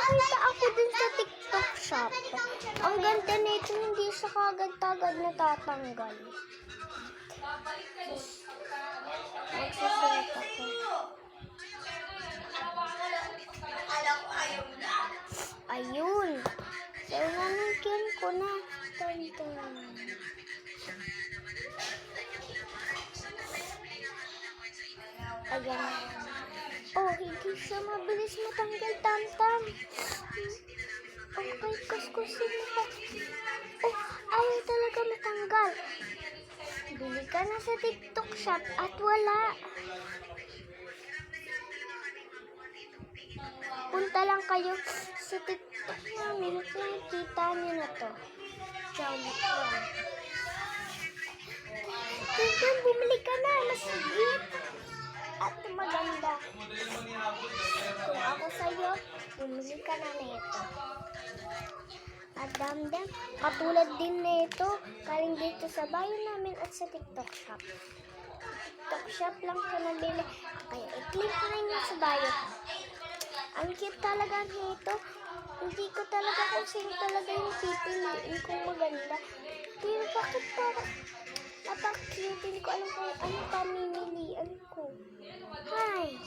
nakita ako dun sa TikTok shop. Ang ganda nito, hindi siya kagad-kagad natatanggal. Magsusulat ako. Ayun. So, nanungkin ko na. Tonton. Ayan. Oh, hindi siya mabilis matanggal, Tam-Tam. Okay, kuskusin mo pa. Oh, ayaw talaga matanggal. Bili ka na sa TikTok shop at wala. Punta lang kayo sa TikTok namin at nakikita niyo na to. Tintin, bumili ka na. Masigit. At maganda. Kung ako sa'yo, bumili ka na nito. At damdam, katulad din nito, kaling dito sa bayo namin at sa TikTok shop. TikTok shop lang ko nabili. Kaya i-click na nyo sa bayo. Ang cute talaga nito. Hindi ko talaga kung sino talaga yung pipiliin kung maganda. Pero bakit parang napaka-cute? Hindi ko alam kung ano pamimilian ko. Hi!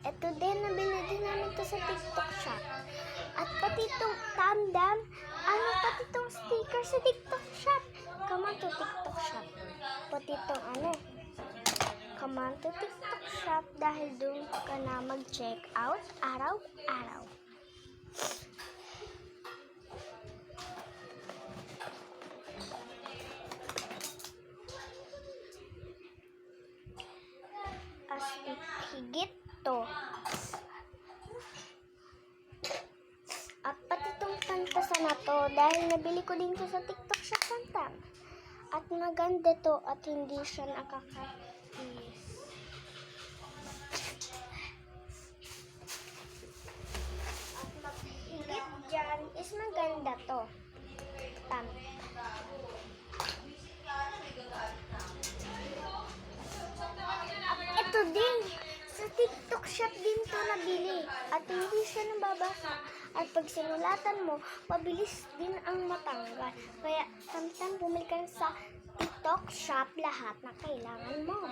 Ito din, nabili din namin to sa TikTok shop. At pati itong Tam-Dam, pati itong sticker sa TikTok shop. Come on to TikTok shop. Pati itong come on to TikTok shop dahil doon ka na mag-check out araw-araw. As higit to. At pati itong pantasan na to dahil nabili ko din to sa TikTok shop, Tam-Tam. At maganda to at hindi siya nakakainis. At maghigit dyan is maganda to. Tam. At ito din. Sa TikTok shop din to nabili. At hindi siya nababasa. At pag sinulatan mo, mabilis din ang matanggal. Kaya, Tam-Tam, bumili ka sa TikTok shop lahat na kailangan mo.